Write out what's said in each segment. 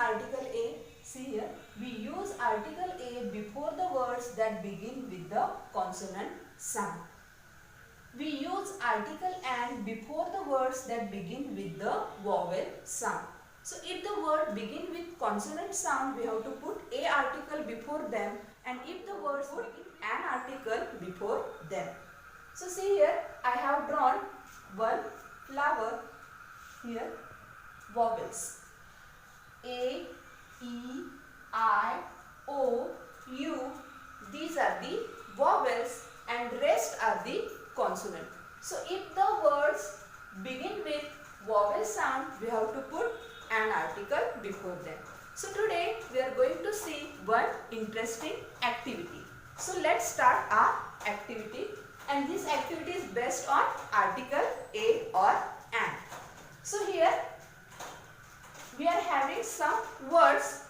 article A? See here, we use article A before the words that begin with the consonant sound. We use article and before the words that begin with the vowel sound. So if the word begin with consonant sound, we have to put a article before them, and if the words begin an article before them. So see here, I have drawn one flower here, vowels A, E, I, O, U. These are the vowels and rest are the consonant. So if the words begin with vowel sound, we have to put an article before them. So today we are going to see one interesting activity. So let's start our activity, and this activity is based on article a or an. So here we are having some words,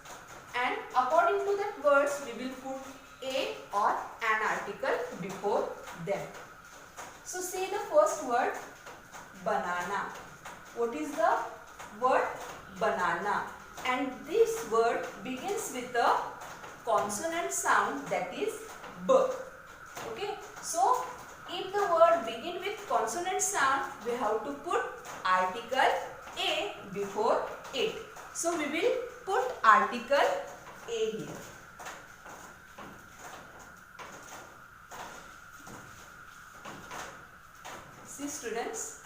and according to that words we will put a or an article before them. So see the first word, banana. What is the word? Banana. And this word begins with a consonant sound, that is B. Okay. So if the word begin with consonant sound, we have to put article a before it. So we will put article a here. See students,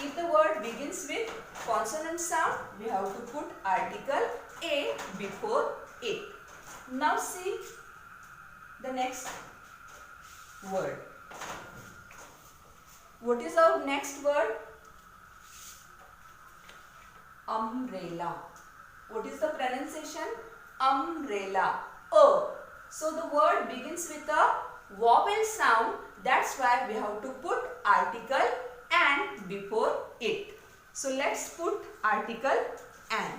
if the word begins with consonant sound, we have to put article a before it. Now see the next word. What is our next word? Umbrella. What is the pronunciation? Umbrella. So the word begins with a vowel sound. That's why we have to put article an before it. So let's put article an.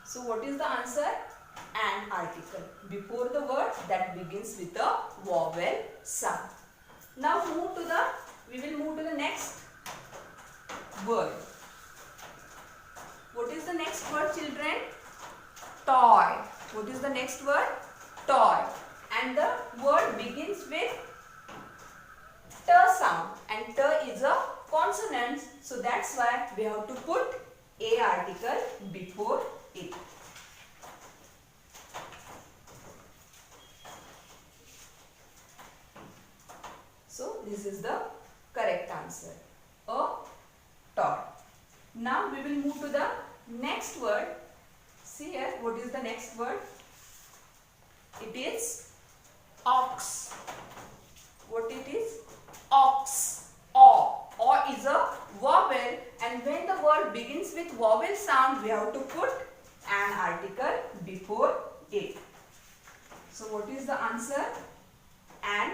So what is the answer? An article before the word that begins with a vowel sound. Now we will move to the next word. What is the next word, children? Toy. What is the next word? Toy. And the word begins with T sound, and T is a consonant, so that's why we have to put a article before it. So this is the correct answer, a toy. Now we will move to the next word. See here, what is the next word? It is ox. What it is? Ox. O is a vowel, and when the word begins with vowel sound, we have to put an article before it. So what is the answer? An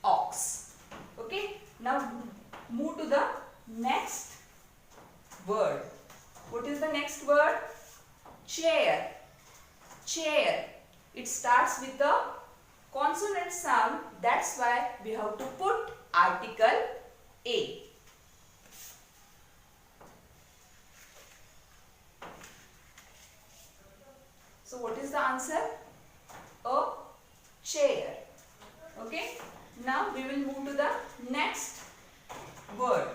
ox. Okay. Now move to the next word. What is the next word? Chair. Chair. It starts with a consonant sound. That's why we have to put article a. So what is the answer? A chair. Okay. Now we will move to the next word.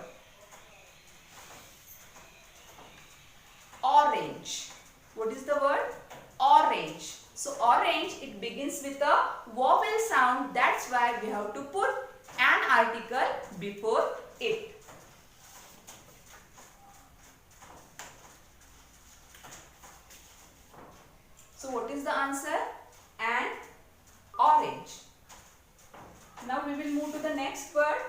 Orange. What is the word? Orange. So orange, it begins with a vowel sound. That's why we have to put an article before it. So what is the answer? An orange. Now we will move to the next word.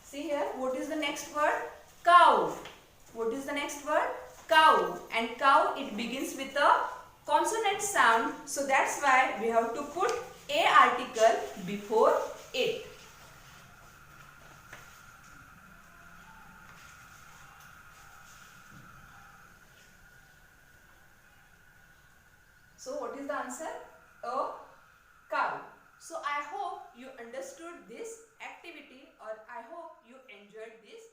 See here, what is the next word? Cow. What is the next word? Cow. And cow, it begins with a consonant sound. So that's why we have to put a article before it. So what is the answer? A cow. So I hope conclude this activity, or I hope you enjoyed this